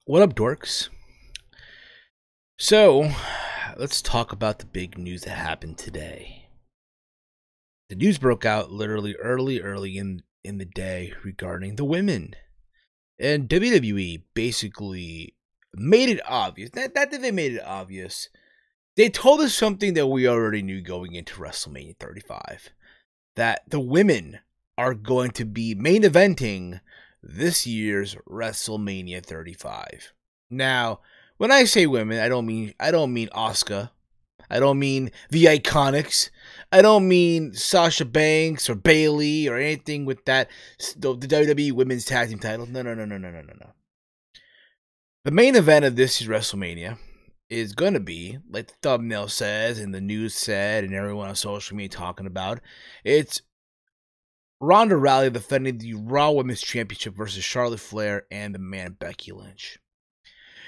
What up, dorks? So, let's talk about the big news that happened today. The news broke out literally early in the day regarding the women. And WWE basically made it obvious. Not that they made it obvious. They told us something that we already knew going into WrestleMania 35. That the women are going to be main eventing this year's WrestleMania 35. Now, when I say women, I don't mean Asuka. I don't mean the Iconics. I don't mean Sasha Banks or Bayley or anything with that the WWE Women's Tag Team title. No. The main event of this year's WrestleMania is going to be, like the thumbnail says and the news said and everyone on social media talking about, it's Ronda Rousey defending the Raw Women's Championship versus Charlotte Flair and the man Becky Lynch.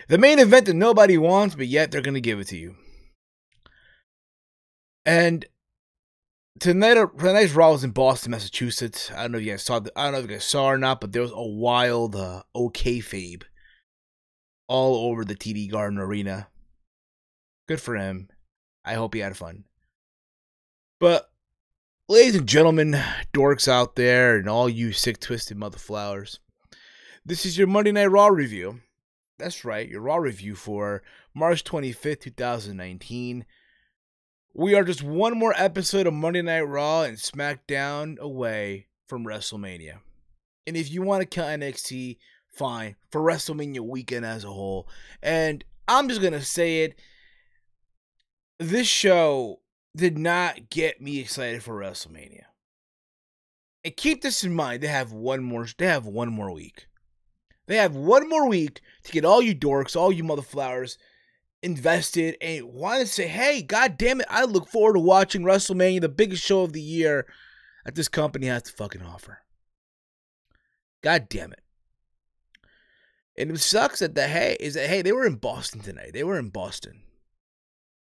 The main event that nobody wants, but yet they're going to give it to you. And tonight's Raw was in Boston, Massachusetts. I don't know if you guys saw or not, but there was a wild kayfabe all over the TD Garden Arena. Good for him. I hope he had fun. But, ladies and gentlemen, dorks out there, and all you sick, twisted motherflowers, this is your Monday Night Raw review. That's right, your Raw review for March 25th, 2019. We are just one more episode of Monday Night Raw and SmackDown away from WrestleMania. And if you want to count NXT, fine, for WrestleMania weekend as a whole. And I'm just going to say it, this show did not get me excited for WrestleMania. And keep this in mind, they have one more week. They have one more week to get all you dorks, all you motherflowers invested and want to say, hey, god damn it, I look forward to watching WrestleMania, the biggest show of the year that this company has to fucking offer. God damn it. And it sucks that they were in Boston tonight. They were in Boston.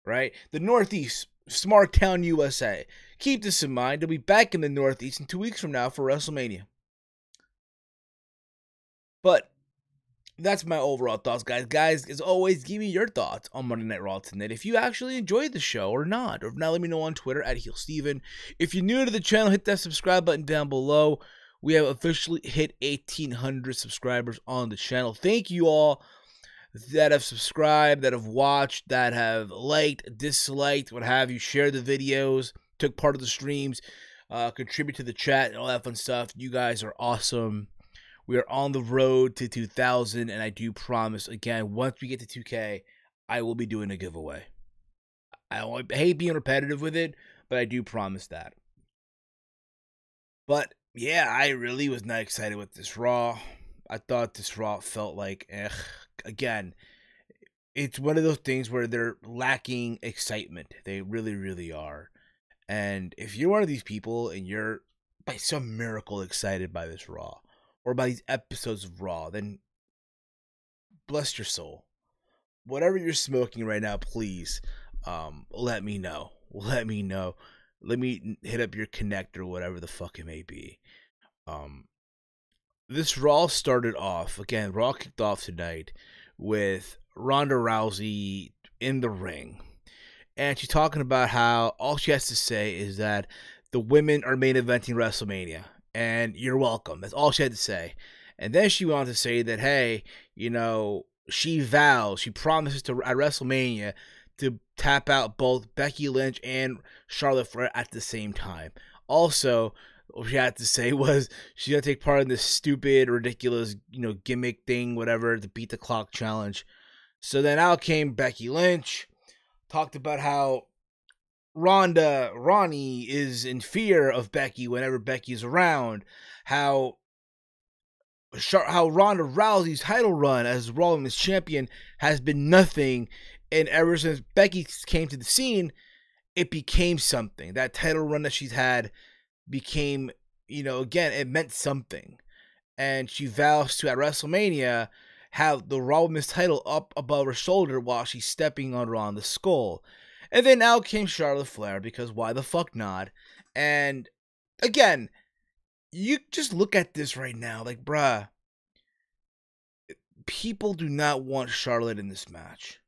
Right? The Northeast, Smart Town, USA. Keep this in mind. They'll be back in the Northeast in 2 weeks from now for WrestleMania. But that's my overall thoughts, guys. Guys, as always, give me your thoughts on Monday Night Raw tonight. If you actually enjoyed the show or not. Or if not, let me know on Twitter at HeelSteven. If you're new to the channel, hit that subscribe button down below. We have officially hit 1,800 subscribers on the channel. Thank you all that have subscribed, that have watched, that have liked, disliked, what have you, shared the videos, took part of the streams, contribute to the chat, and all that fun stuff. You guys are awesome. We are on the road to 2,000, and I do promise, again, once we get to 2K, I will be doing a giveaway. I hate being repetitive with it, but I do promise that. But, yeah, I really was not excited with this Raw. I thought this Raw felt like, again, it's one of those things where they're lacking excitement. They really, really are. And if you're one of these people and you're, by some miracle, excited by this Raw, or by these episodes of Raw, then bless your soul. Whatever you're smoking right now, please let me know. Let me know. Let me hit up your connect or whatever the fuck it may be. This Raw started off, again, Raw kicked off tonight with Ronda Rousey in the ring. And she's talking about how all she has to say is that the women are main eventing WrestleMania. And you're welcome. That's all she had to say. And then she wanted to say that, hey, you know, she promises to at WrestleMania to tap out both Becky Lynch and Charlotte Flair at the same time. Also, what she had to say was she's going to take part in this stupid, ridiculous, gimmick thing, whatever, the beat the clock challenge. So then out came Becky Lynch, talked about how RONI is in fear of Becky whenever Becky's around. How Ronda Rousey's title run as Raw Women's Champion has been nothing, and ever since Becky came to the scene, it became something. That title run that she's had became, again, it meant something. And she vows to, at WrestleMania, have the Raw Women's title up above her shoulder while she's stepping on Ronda's skull. And then out came Charlotte Flair, because why the fuck not? And, again, you just look at this right now, like, bruh, people do not want Charlotte in this match.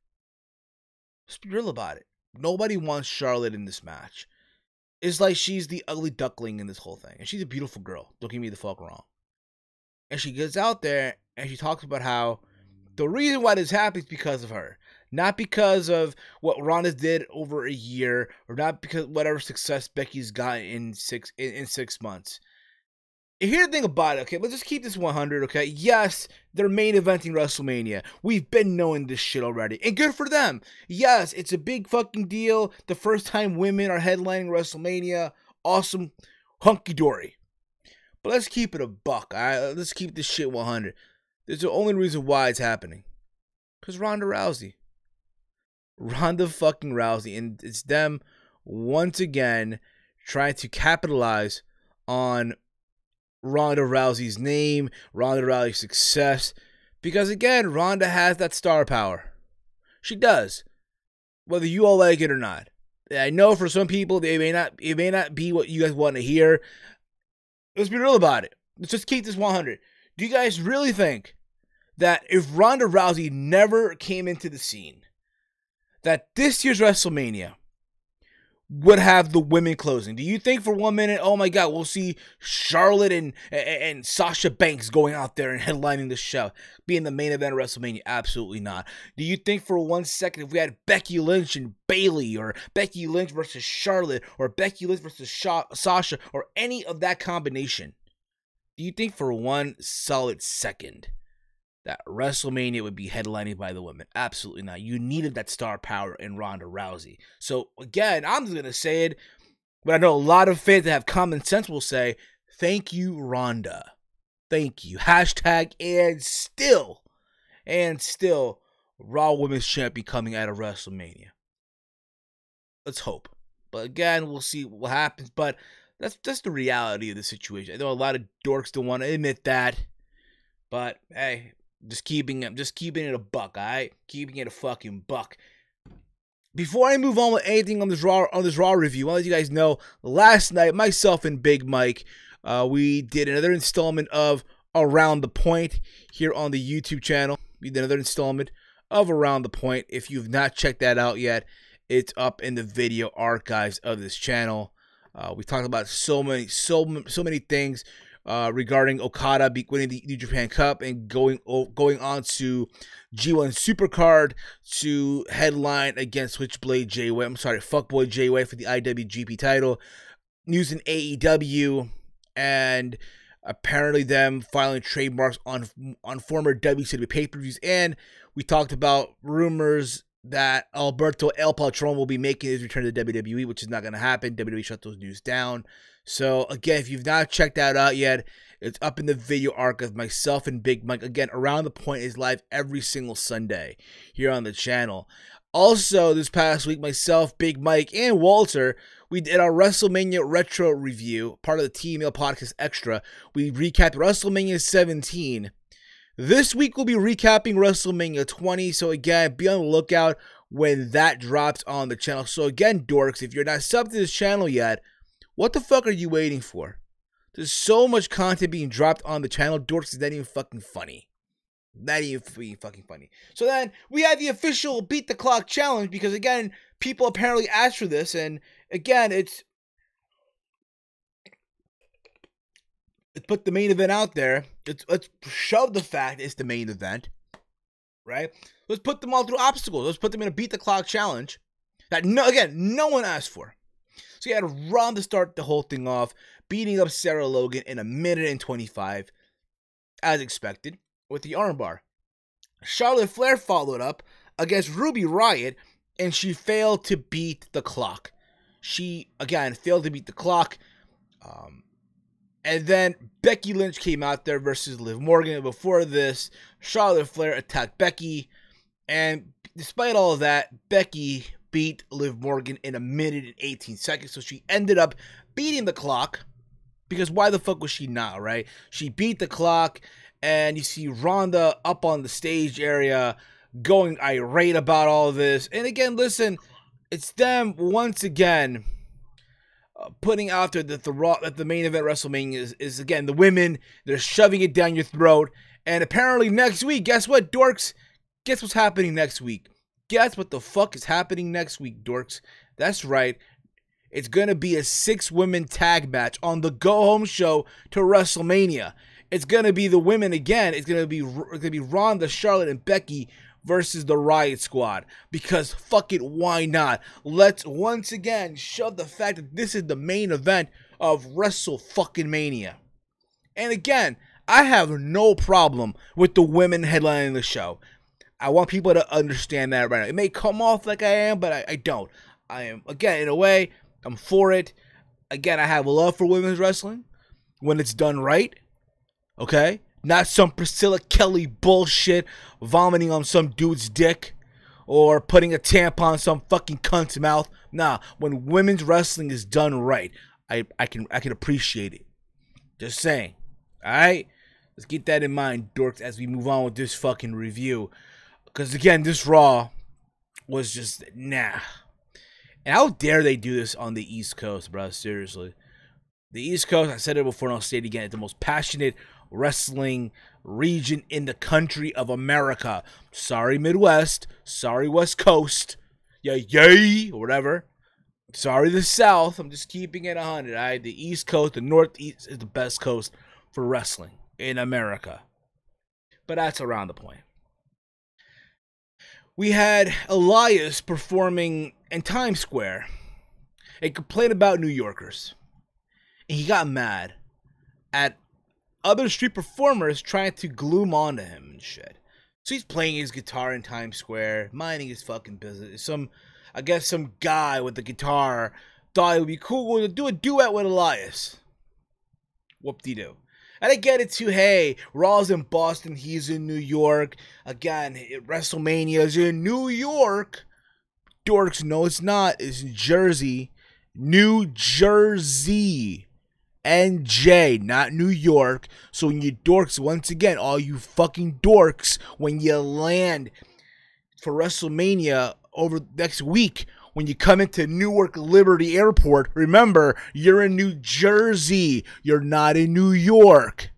Let's be real about it. Nobody wants Charlotte in this match. It's like she's the ugly duckling in this whole thing. And she's a beautiful girl. Don't get me the fuck wrong. And she gets out there and she talks about how the reason why this happens is because of her. Not because of what Ronda did over a year, or not because whatever success Becky's got in 6 months. Here's the thing about it, okay? Let's just keep this 100, okay? Yes, they're main eventing WrestleMania. We've been knowing this shit already. And good for them. Yes, it's a big fucking deal. The first time women are headlining WrestleMania. Awesome. Hunky-dory. But let's keep it a buck, alright? Let's keep this shit 100. There's the only reason why it's happening. Because Ronda Rousey. Ronda fucking Rousey. And it's them, once again, trying to capitalize on Ronda Rousey's name, Ronda Rousey's success. Because, again, Ronda has that star power. She does. Whether you all like it or not. I know for some people, it may not be what you guys want to hear. Let's be real about it. Let's just keep this 100. Do you guys really think that if Ronda Rousey never came into the scene, that this year's WrestleMania would have the women closing? Do you think for 1 minute, oh my God, we'll see Charlotte and Sasha Banks going out there and headlining the show, being the main event of WrestleMania? Absolutely not. Do you think for 1 second if we had Becky Lynch and Bayley, or Becky Lynch versus Charlotte, or Becky Lynch versus Sasha, or any of that combination, do you think for 1 solid second that WrestleMania would be headlining by the women? Absolutely not. You needed that star power in Ronda Rousey. So, again, I'm just going to say it, but I know a lot of fans that have common sense will say, thank you, Ronda. Thank you. Hashtag and still, Raw Women's Champion coming out of WrestleMania. Let's hope. But, again, we'll see what happens. But that's the reality of the situation. I know a lot of dorks don't want to admit that. But, hey, just keeping it a buck, alright? Keeping it a fucking buck. Before I move on with anything on this Raw review, I want to let you guys know, last night, myself and Big Mike, we did another installment of Around the Point here on the YouTube channel. We did another installment of Around the Point. If you've not checked that out yet, it's up in the video archives of this channel. We talked about so many things regarding Okada winning the New Japan Cup and going on to G1 Supercard to headline against Switchblade Jay White. I'm sorry, Fuckboy Jay White for the IWGP title. News in AEW, and apparently them filing trademarks on former WCW pay-per-views. And we talked about rumors that Alberto El Patron will be making his return to WWE, which is not going to happen. WWE shut those news down. So, again, if you've not checked that out yet, it's up in the video archive. Myself and Big Mike. Again, Around the Point is live every single Sunday here on the channel. Also, this past week, myself, Big Mike, and Walter, we did our WrestleMania Retro review, part of the T-Mail Podcast Extra. We recapped WrestleMania 17. This week, we'll be recapping WrestleMania 20. So, again, be on the lookout when that drops on the channel. So, again, dorks, if you're not subbed to this channel yet, what the fuck are you waiting for? There's so much content being dropped on the channel. Dorks is not even fucking funny. Not even fucking funny. So then, we had the official Beat the Clock challenge because, again, people apparently asked for this. And, again, it's put the main event out there. Let's shove the fact it's the main event. Right? Let's put them all through obstacles. Let's put them in a Beat the Clock challenge that, no one asked for. So you had Ronda start the whole thing off, beating up Sarah Logan in 1:25, as expected, with the armbar. Charlotte Flair followed up against Ruby Riott, and she failed to beat the clock. She, again, failed to beat the clock. And then Becky Lynch came out there versus Liv Morgan. Before this, Charlotte Flair attacked Becky. And despite all of that, Becky beat Liv Morgan in 1:18. So she ended up beating the clock. Because why the fuck was she not, right? She beat the clock. And you see Ronda up on the stage area going irate about all this. And again, listen, it's them once again putting out there that the main event WrestleMania is again the women. They're shoving it down your throat. And apparently next week, guess what, dorks? Guess what's happening next week? Guess what the fuck is happening next week, dorks? That's right. It's going to be a 6-women tag match on the go-home show to WrestleMania. It's going to be the women again. It's going to be Ronda, Charlotte, and Becky versus the Riot Squad. Because fuck it, why not? Let's once again show the fact that this is the main event of WrestleMania. And again, I have no problem with the women headlining the show. I want people to understand that right now. It may come off like I am, but I don't. I am, again, in a way, I'm for it. Again, I have a love for women's wrestling when it's done right. Okay? Not some Priscilla Kelly bullshit, vomiting on some dude's dick or putting a tampon in some fucking cunt's mouth. Nah, when women's wrestling is done right, I can appreciate it. Just saying. Alright? Let's keep that in mind, dorks, as we move on with this fucking review. Because again, this Raw was just nah. And how dare they do this on the East Coast, bro? Seriously. The East Coast, I said it before and I'll say it again, it's the most passionate wrestling region in the country of America. Sorry, Midwest. Sorry, West Coast. Yay, or whatever. Sorry, the South. I'm just keeping it 100. Right? The East Coast, the Northeast is the best coast for wrestling in America. But that's around the point. We had Elias performing in Times Square and complained about New Yorkers. And he got mad at other street performers trying to glue him onto him and shit. So he's playing his guitar in Times Square, minding his fucking business. I guess some guy with the guitar thought it would be cool to do a duet with Elias. Whoop-de-doo. And I get it too. Hey, Raw's in Boston. He's in New York. Again, WrestleMania is in New York. Dorks, no, it's not. It's Jersey. New Jersey. NJ, not New York. So when you dorks, once again, all you fucking dorks, when you land for WrestleMania over next week, when you come into Newark Liberty Airport, remember, you're in New Jersey. You're not in New York.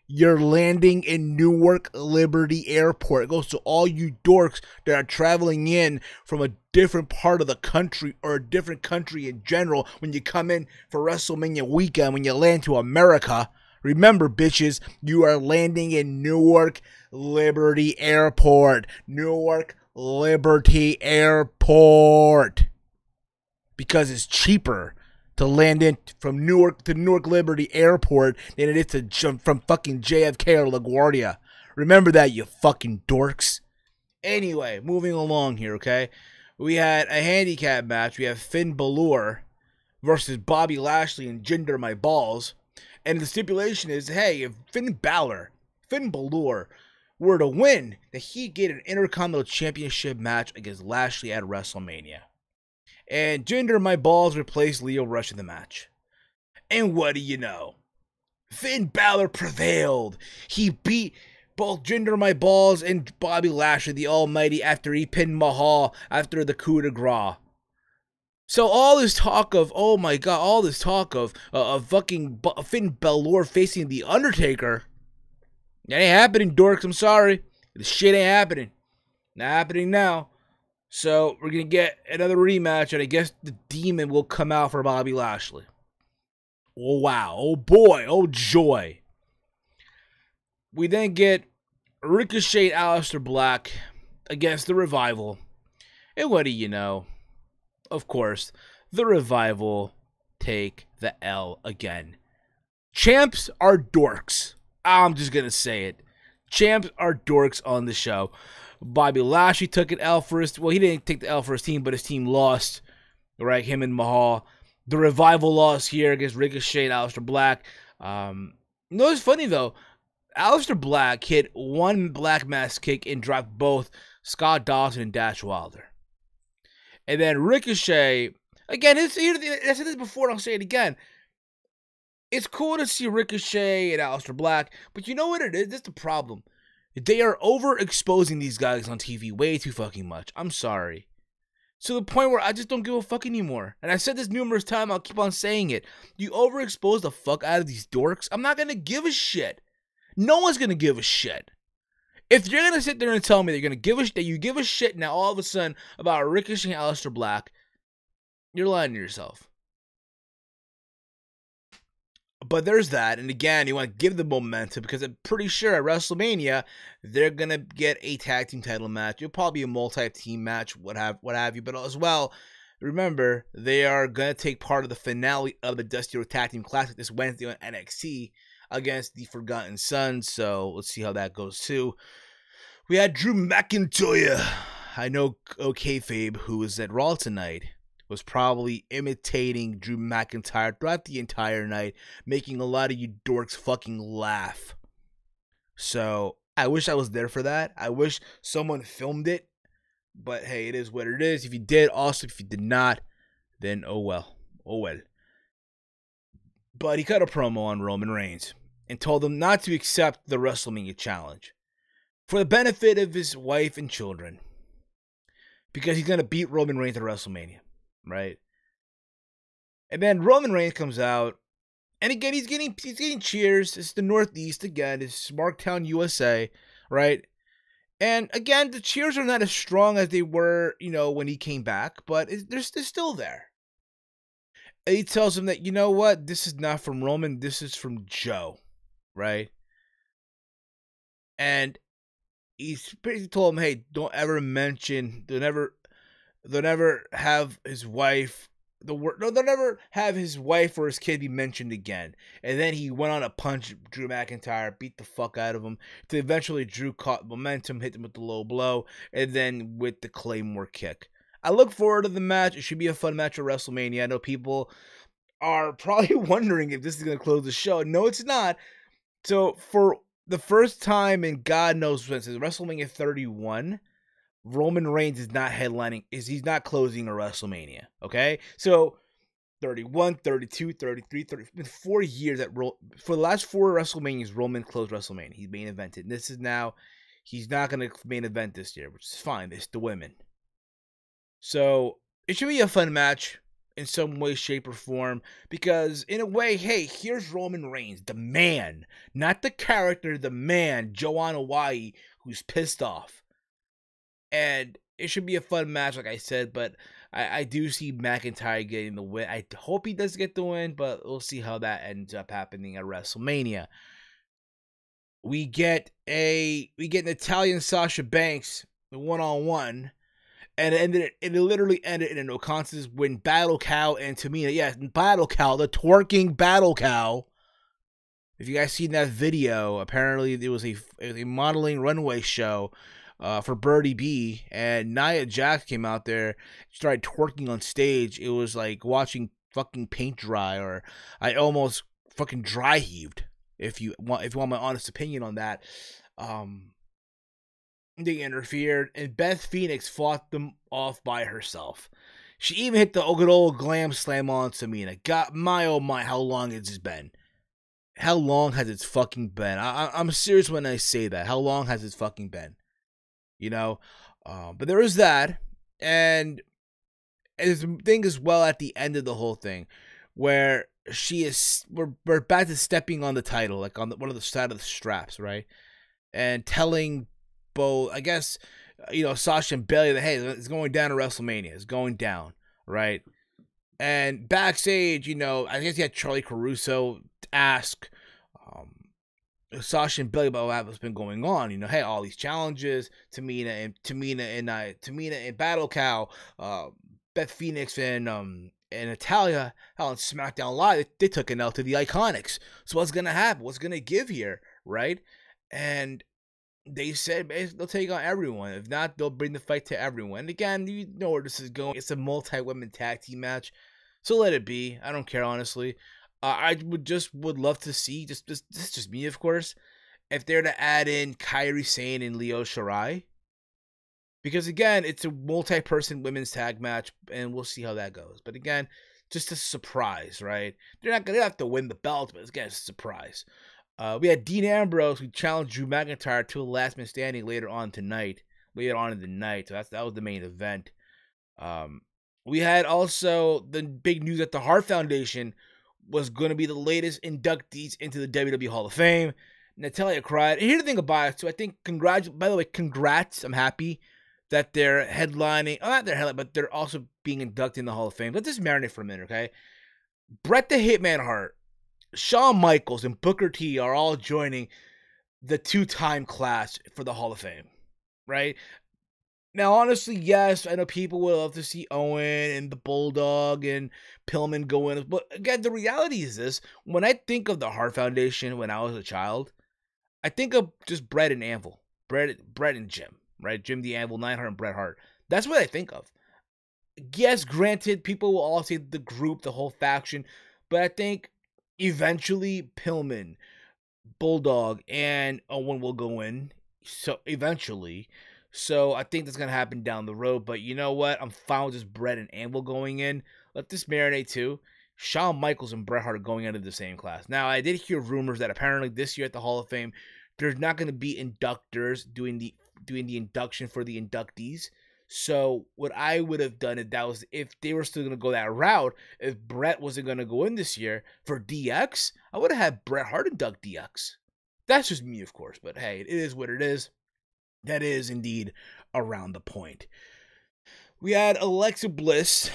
You're landing in Newark Liberty Airport. It goes to all you dorks that are traveling in from a different part of the country or a different country in general. When you come in for WrestleMania weekend, when you land to America, remember, bitches, you are landing in Newark Liberty Airport. Newark Liberty Airport. Because it's cheaper to land in from Newark to Newark Liberty Airport than it is to jump from fucking JFK or LaGuardia. Remember that, you fucking dorks. Anyway, moving along here, okay? We had a handicap match. We have Finn Balor versus Bobby Lashley and Jinder My Balls. And the stipulation is, hey, if Finn Balor were to win, that he'd get an Intercontinental Championship match against Lashley at WrestleMania. And Jinder My Balls replaced Lio Rush in the match. And what do you know? Finn Balor prevailed. He beat both Jinder My Balls and Bobby Lashley, the Almighty, after he pinned Mahal after the coup de grace. So all this talk of, oh my god, all this talk of fucking Finn Balor facing The Undertaker, that ain't happening, dorks, I'm sorry. This shit ain't happening. Not happening now. So we're going to get another rematch, and I guess the demon will come out for Bobby Lashley. Oh, wow. Oh, boy. Oh, joy. We then get Ricochet Aleister Black against The Revival. And what do you know? Of course, The Revival take the L again. Champs are dorks. I'm just going to say it. Champs are dorks on the show. Bobby Lashley took an L for his... Well, he didn't take the L for his team, but his team lost. Right? Him and Mahal. The Revival lost here against Ricochet and Aleister Black. You know, it's funny, though. Aleister Black hit one Black Mass kick and dropped both Scott Dawson and Dash Wilder. And then Ricochet... Again, I said this before and I'll say it again. It's cool to see Ricochet and Aleister Black, but you know what it is? That's the problem. They are overexposing these guys on TV way too fucking much. I'm sorry. To the point where I just don't give a fuck anymore. And I said this numerous times, I'll keep on saying it. You overexpose the fuck out of these dorks, I'm not gonna give a shit. No one's going to give a shit. If you're going to sit there and tell me that you give a shit now all of a sudden about Ricochet and Aleister Black, you're lying to yourself. But there's that, and again, you want to give the momentum because I'm pretty sure at WrestleMania they're gonna get a tag team title match. It'll probably be a multi-team match, what have you. But as well, remember they are gonna take part of the finale of the Dusty Road Tag Team Classic this Wednesday on NXT against the Forgotten Sons. So let's see how that goes too. We had Drew McIntyre. I know Kayfabe, who was at Raw tonight, was probably imitating Drew McIntyre throughout the entire night, making a lot of you dorks fucking laugh. So, I wish I was there for that. I wish someone filmed it. But hey, it is what it is. If you did, awesome. If you did not, then oh well. Oh well. But he cut a promo on Roman Reigns and told him not to accept the WrestleMania challenge for the benefit of his wife and children, because he's going to beat Roman Reigns at WrestleMania. Right, and then Roman Reigns comes out, and again he's getting cheers. It's the Northeast again. It's Marktown, USA, right? And again, the cheers are not as strong as they were, when he came back, but they're still there. And he tells him that, you know what, this is not from Roman, this is from Joe, right? And he's basically told him, hey, don't ever have his wife they'll never have his wife or his kid be mentioned again. And then he went on a punch Drew McIntyre, beat the fuck out of him, to eventually Drew caught momentum, hit him with the low blow, and then with the Claymore kick. I look forward to the match. It should be a fun match at WrestleMania. I know people are probably wondering if this is going to close the show. No, it's not. So for the first time in God knows when, since WrestleMania 31, Roman Reigns is not headlining, he's not closing a WrestleMania, okay? So 31, 32, 33, 30, it's been 4 years for the last 4 WrestleManias, Roman closed WrestleMania. He's main evented. And this is now, he's not going to main event this year, which is fine. It's the women. So it should be a fun match in some way, shape, or form, because in a way, hey, here's Roman Reigns, the man, not the character, the man, Joanna Hawaii, who's pissed off. And it should be a fun match, like I said, but I do see McIntyre getting the win. I hope he does get the win, but we'll see how that ends up happening at WrestleMania. We get Natalya and Sasha Banks one-on-one, and it literally ended in a no contest when Battle Cow and Tamina, yes, Battle Cow, the twerking Battle Cow. If you guys seen that video, apparently it was a modeling runway show for Birdie B, and Nia Jax came out there, started twerking on stage. It was like watching fucking paint dry, or I almost fucking dry heaved. If you want my honest opinion on that, they interfered, and Beth Phoenix fought them off by herself. She even hit the good old glam slam on Tamina. God, my oh my, how long has it been? How long has it fucking been? I'm serious when I say that. How long has it fucking been? But there is that, and there's a thing as well at the end of the whole thing, where we're back to stepping on the title, like on one of the side of the straps, right, and telling both, I guess, Sasha and Bayley that, hey, it's going down to WrestleMania, it's going down, right, and backstage, I guess you had Charlie Caruso ask Sasha and Bayley about what's been going on. Hey, all these challenges, Tamina and Battle Cow, Beth Phoenix and Natalya, on SmackDown Live, they took an L to the Iconics. So what's gonna happen? What's gonna give here, right? And they said they'll take on everyone. If not, they'll bring the fight to everyone. And again, you know where this is going. It's a multi-women tag team match, so let it be. I don't care, honestly. I would love to see, this is just me, of course, if they're to add in Kairi Sane and Io Shirai. Because again, it's a multi-person women's tag match, and we'll see how that goes. But again, just a surprise, right? They're not going to have to win the belt, but again, it's a surprise. We had Dean Ambrose, who challenged Drew McIntyre to a last man standing later on in the night. So that was the main event. We had also the big news that the Hart Foundation was going to be the latest inductees into the WWE Hall of Fame. Natalia cried. And here's the thing about it. So I think, by the way, congrats. I'm happy that they're headlining. Oh, not they're headlining, but they're also being inducted in the Hall of Fame. Let's just marinate for a minute, okay? Bret the Hitman Hart, Shawn Michaels, and Booker T are all joining the two-time class for the Hall of Fame, right? Now, honestly, yes, I know people would love to see Owen and the Bulldog and Pillman go in. But again, the reality is this. When I think of the Hart Foundation when I was a child, I think of just Bret and Anvil. Bret and Jim, right? Jim the Anvil, Neidhart, and Bret Hart. That's what I think of. Yes, granted, people will all say the group, the whole faction. But I think eventually Pillman, Bulldog, and Owen will go in. So eventually. So I think that's going to happen down the road. But you know what? I'm fine with just Bret and Anvil going in. Let this marinate too. Shawn Michaels and Bret Hart are going into the same class. Now, I did hear rumors that apparently this year at the Hall of Fame, there's not going to be inductors doing the induction for the inductees. So what I would have done if they were still going to go that route, if Bret wasn't going to go in this year for DX, I would have had Bret Hart induct DX. That's just me, of course. But hey, it is what it is. That is indeed around the point. We had Alexa Bliss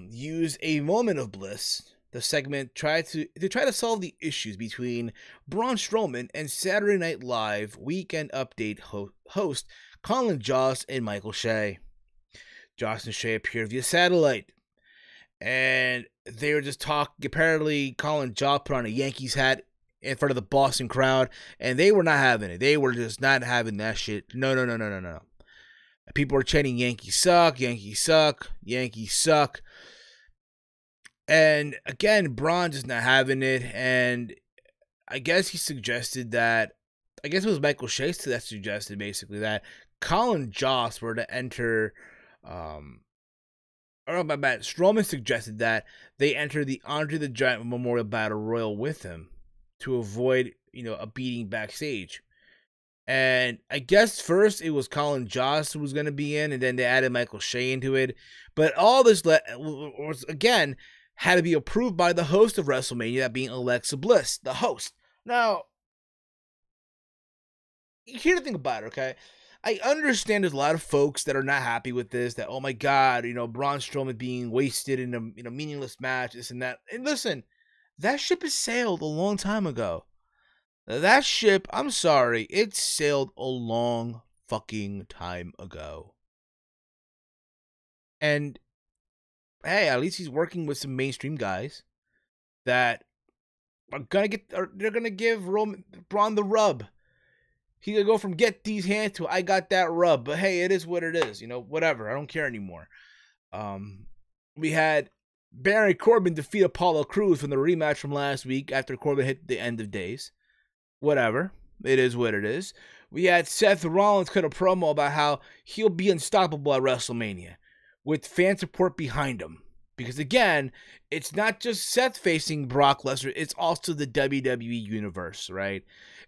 use a moment of bliss. The segment try to solve the issues between Braun Strowman and Saturday Night Live Weekend Update host Colin Jost and Michael Shea. Jost and Shea appeared via satellite, and they were just talking. Apparently, Colin Jost put on a Yankees hat in front of the Boston crowd, and they were not having it. They were just not having that shit. No. People were chanting, Yankees suck, Yankees suck, Yankees suck. And again, Braun just not having it. And I guess he suggested that, I guess it was Michael Shea that suggested basically that Colin Jost were to enter, Strowman suggested that they enter the Andre the Giant Memorial Battle Royal with him to avoid, a beating backstage. And I guess first it was Colin Jost who was going to be in, and then they added Michael Shea into it. But all this was, again, had to be approved by the host of WrestleMania, that being Alexa Bliss, the host. Now, here's the thing about it, okay? I understand there's a lot of folks that are not happy with this, that, oh my God, Braun Strowman being wasted in a meaningless match, this and that. And listen, that ship has sailed a long time ago. That ship, I'm sorry, it sailed a long fucking time ago. And hey, at least he's working with some mainstream guys that are they're gonna give Braun the rub. He could go from get these hands to I got that rub. But hey, it is what it is. Whatever. I don't care anymore. We had Baron Corbin defeat Apollo Crews from the rematch from last week after Corbin hit the end of days. Whatever. It is what it is. We had Seth Rollins cut a promo about how he'll be unstoppable at WrestleMania with fan support behind him. Because again, it's not just Seth facing Brock Lesnar, it's also the WWE universe, right?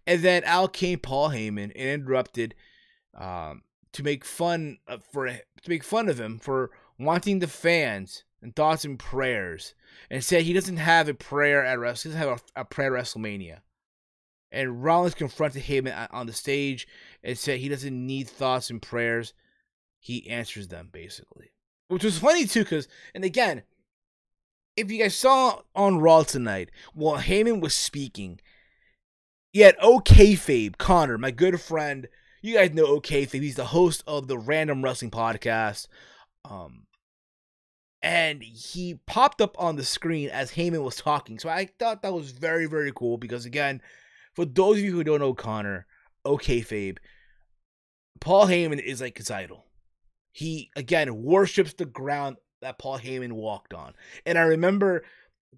And then out came Paul Heyman and interrupted to make fun of him for wanting the fans and thoughts and prayers, and said he doesn't have a prayer at he doesn't have a prayer at WrestleMania. And Rollins confronted Heyman on the stage and said he doesn't need thoughts and prayers. He answers them, basically. Which was funny, too, because, and again, if you guys saw on Raw tonight, while Heyman was speaking, you had Kayfabe, Connor, my good friend. You guys know Kayfabe. He's the host of the Random Wrestling Podcast. And he popped up on the screen as Heyman was talking. So I thought that was very, very cool because, again, for those of you who don't know Connor, Kayfabe, Paul Heyman is like his idol. He, again, worships the ground that Paul Heyman walked on. And I remember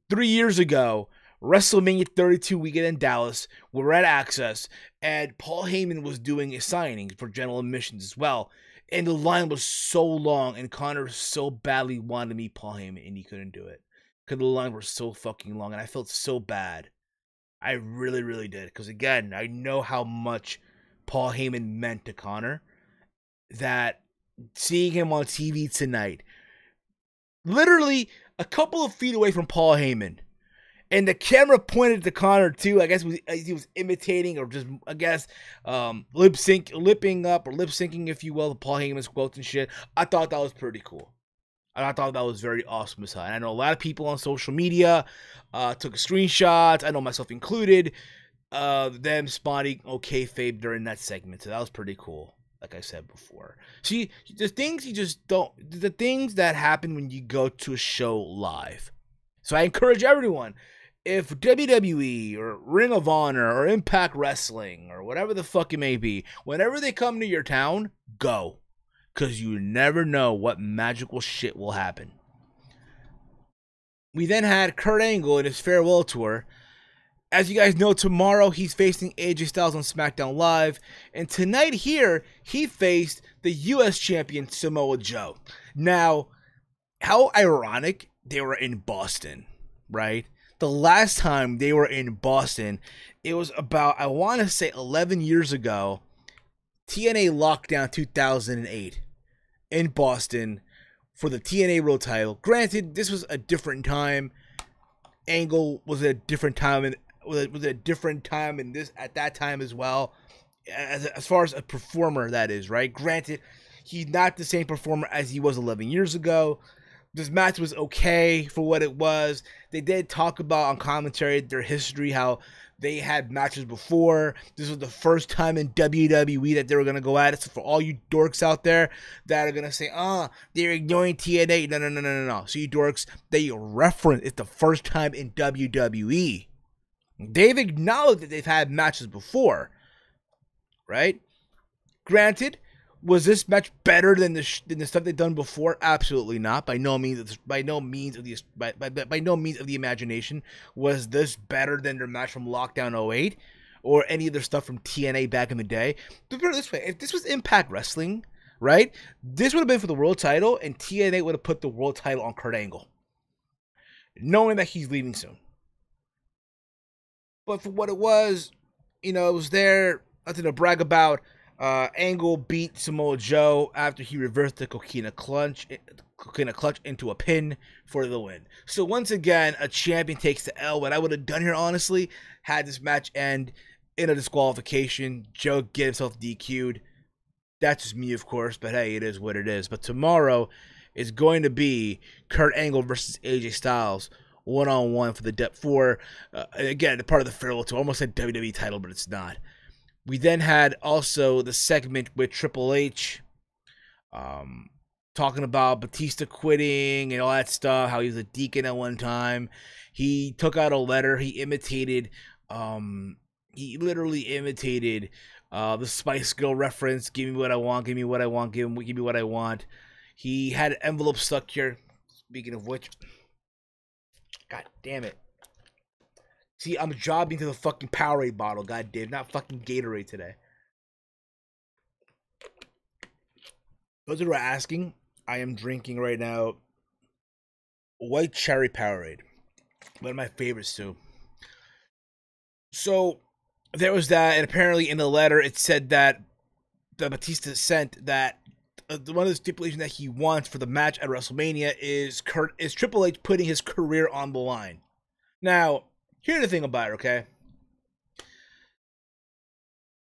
3 years ago, WrestleMania 32 weekend in Dallas, we were at Access, and Paul Heyman was doing a signing for general admissions as well. And the line was so long, and Connor so badly wanted to meet Paul Heyman, and he couldn't do it. Because the line was so fucking long, and I felt so bad. I really, really did. Because, again, I know how much Paul Heyman meant to Connor. That seeing him on TV tonight, literally a couple of feet away from Paul Heyman, And the camera pointed to Connor too. I guess he was imitating or just, I guess, lipping up or lip syncing, if you will, Paul Heyman's quotes and shit. I thought that was pretty cool. And I thought that was very awesome as hell. And I know a lot of people on social media took screenshots. I know myself included. Them spotting kayfabe during that segment. So that was pretty cool. Like I said before. See, the things you just don't, the things that happen when you go to a show live. So I encourage everyone, if WWE or Ring of Honor or Impact Wrestling or whatever the fuck it may be, whenever they come to your town, go. Because you never know what magical shit will happen. We then had Kurt Angle in his farewell tour. As you guys know, tomorrow he's facing AJ Styles on SmackDown Live. And tonight here, he faced the US champion Samoa Joe. Now, how ironic they were in Boston, right? The last time they were in Boston, it was about, I want to say 11 years ago, TNA Lockdown 2008 in Boston for the TNA World title. Granted, this was a different time. Angle was a different time, and was a different time in this at that time as well. As far as a performer, that is, right? Granted, he's not the same performer as he was 11 years ago. This match was okay for what it was. They did talk about on commentary their history, how they had matches before. This was the first time in WWE that they were going to go at it. So for all you dorks out there that are going to say, they're ignoring TNA. No. So you dorks, they reference it's the first time in WWE. They've acknowledged that they've had matches before, right? Granted, was this match better than the stuff they've done before? Absolutely not. By no means of the imagination was this better than their match from Lockdown 08 or any of their stuff from TNA back in the day. But put it this way: if this was Impact Wrestling, right, this would have been for the world title, and TNA would have put the world title on Kurt Angle, knowing that he's leaving soon. But for what it was, it was there. Nothing to brag about. Angle beat Samoa Joe after he reversed the coquina clutch into a pin for the win. So once again, a champion takes the L. What I would have done here, honestly, had this match end in a disqualification. Joe get himself DQ'd. That's just me, of course, but hey, it is what it is. But tomorrow is going to be Kurt Angle versus AJ Styles, one-on-one for the depth four. Again, part of the farewell tour. Almost said WWE title, but it's not. We then had also the segment with Triple H talking about Batista quitting and all that stuff, how he was a deacon at one time. He took out a letter. He literally imitated the Spice Girl reference. Give me what I want, give me what I want, give me what I want. He had an envelope stuck here. Speaking of which, god damn it. See, I'm jobbing to the fucking Powerade bottle, goddamn, not fucking Gatorade today. Those who are asking, I am drinking right now white cherry Powerade. One of my favorites too. So there was that, and apparently in the letter it said that the Batista sent that one of the stipulations that he wants for the match at WrestleMania is Triple H putting his career on the line. Now, here's the thing about it, okay?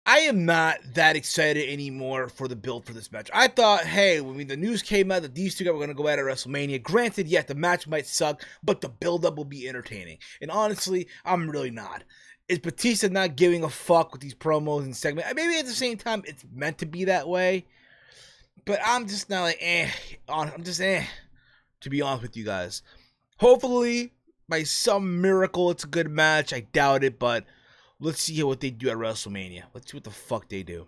I am not that excited anymore for the build for this match. I thought, hey, when the news came out that these two guys were going to go at WrestleMania, granted, yes, the match might suck, but the build-up will be entertaining. And honestly, I'm really not. Is Batista not giving a fuck with these promos and segments? Maybe at the same time, it's meant to be that way. But I'm just not like, to be honest with you guys. Hopefully, by some miracle, it's a good match. I doubt it, but let's see what they do at WrestleMania. Let's see what the fuck they do.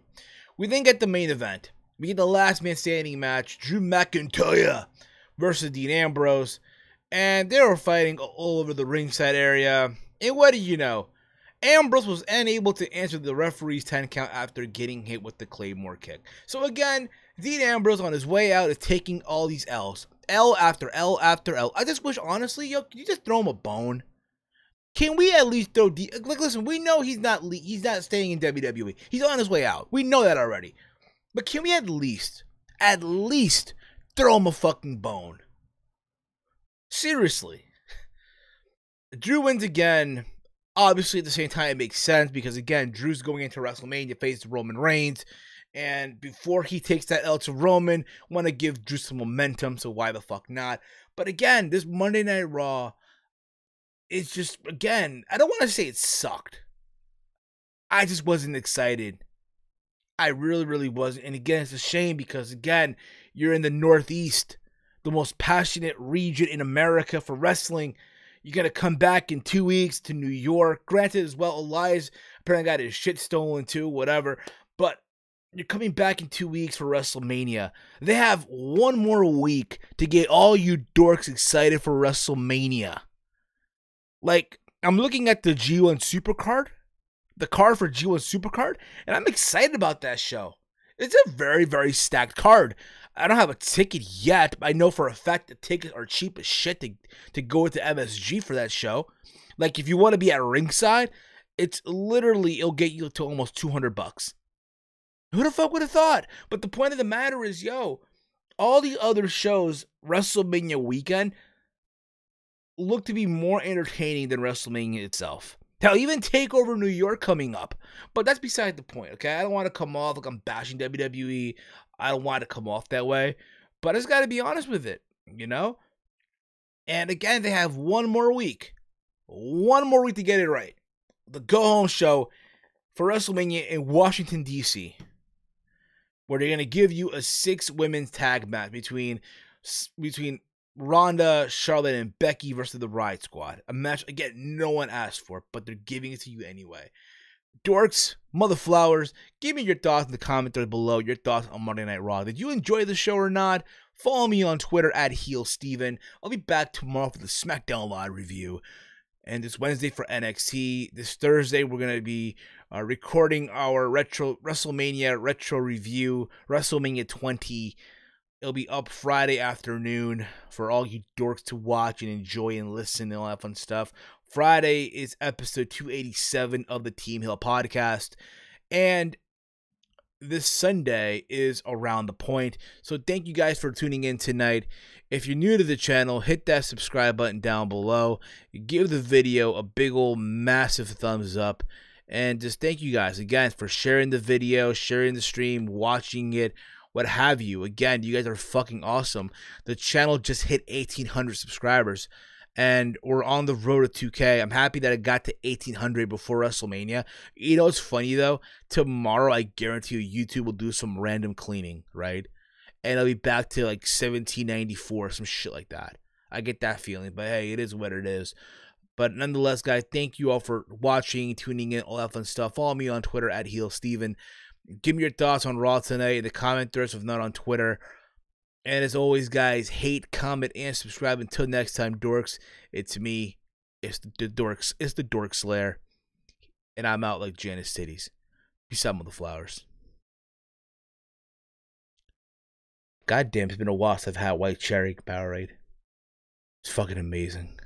We then get the main event. We get the last man standing match. Drew McIntyre versus Dean Ambrose. And they were fighting all over the ringside area. And what do you know? Ambrose was unable to answer the referee's 10 count after getting hit with the Claymore kick. So again, Dean Ambrose on his way out is taking all these L's. L after L after L. I just wish, honestly, yo, can you just throw him a bone? Can we at least throw like, listen, we know he's not staying in WWE. He's on his way out. We know that already. But can we at least throw him a fucking bone? Seriously. Drew wins again. Obviously, at the same time, it makes sense because, again, Drew's going into WrestleMania to face Roman Reigns. And before he takes that L to Roman, want to give Drew some momentum, so why the fuck not? But again, this Monday Night Raw, it's just, again, I don't want to say it sucked. I just wasn't excited. I really wasn't. And again, it's a shame because, again, you're in the Northeast, the most passionate region in America for wrestling. You're going to come back in 2 weeks to New York. Granted, as well, Elias apparently got his shit stolen too, whatever. But you're coming back in 2 weeks for WrestleMania. They have one more week to get all you dorks excited for WrestleMania. Like, I'm looking at the G1 Supercard, the card for G1 Supercard, and I'm excited about that show. It's a very stacked card. I don't have a ticket yet, but I know for a fact the tickets are cheap as shit to go with the MSG for that show. Like, if you want to be at ringside, it's literally, it'll get you to almost $200. Who the fuck would have thought? But the point of the matter is, yo, all the other shows, WrestleMania weekend, look to be more entertaining than WrestleMania itself. Hell, even TakeOver New York coming up. But that's beside the point, okay? I don't want to come off like I'm bashing WWE. I don't want to come off that way. But I just got to be honest with it, you know? And again, they have one more week. One more week to get it right. The go-home show for WrestleMania in Washington, D.C., where they're going to give you a 6-women's tag match between Ronda, Charlotte, and Becky versus the Riot Squad. A match, again, no one asked for, but they're giving it to you anyway. Dorks, motherflowers, give me your thoughts in the comments below. Your thoughts on Monday Night Raw. Did you enjoy the show or not? Follow me on Twitter at HeelSteven. I'll be back tomorrow for the SmackDown Live review. And this Wednesday for NXT. This Thursday, we're going to be recording our WrestleMania retro review, WrestleMania 20. It'll be up Friday afternoon for all you dorks to watch and enjoy and listen and all that fun stuff. Friday is episode 287 of the Team Hill podcast. And this Sunday is Around the Point. So thank you guys for tuning in tonight. If you're new to the channel, hit that subscribe button down below. Give the video a big old massive thumbs up. And just thank you guys again for sharing the video, sharing the stream, watching it, what have you. Again, you guys are fucking awesome. The channel just hit 1,800 subscribers. And we're on the road to 2K. I'm happy that I got to 1,800 before WrestleMania. You know what's funny, though? Tomorrow, I guarantee you, YouTube will do some random cleaning, right? And I'll be back to, like, 1794, some shit like that. I get that feeling. But, hey, it is what it is. But nonetheless, guys, thank you all for watching, tuning in, all that fun stuff. Follow me on Twitter at HeelSteven. Give me your thoughts on Raw tonight in the comment threads, if not on Twitter. And as always, guys, hate, comment, and subscribe. Until next time, dorks, it's me. It's the dorks. It's the Dork Slayer. And I'm out like Janice Titties. Peace out, motherflowers. God damn, it's been a while since I've had white cherry Powerade. It's fucking amazing.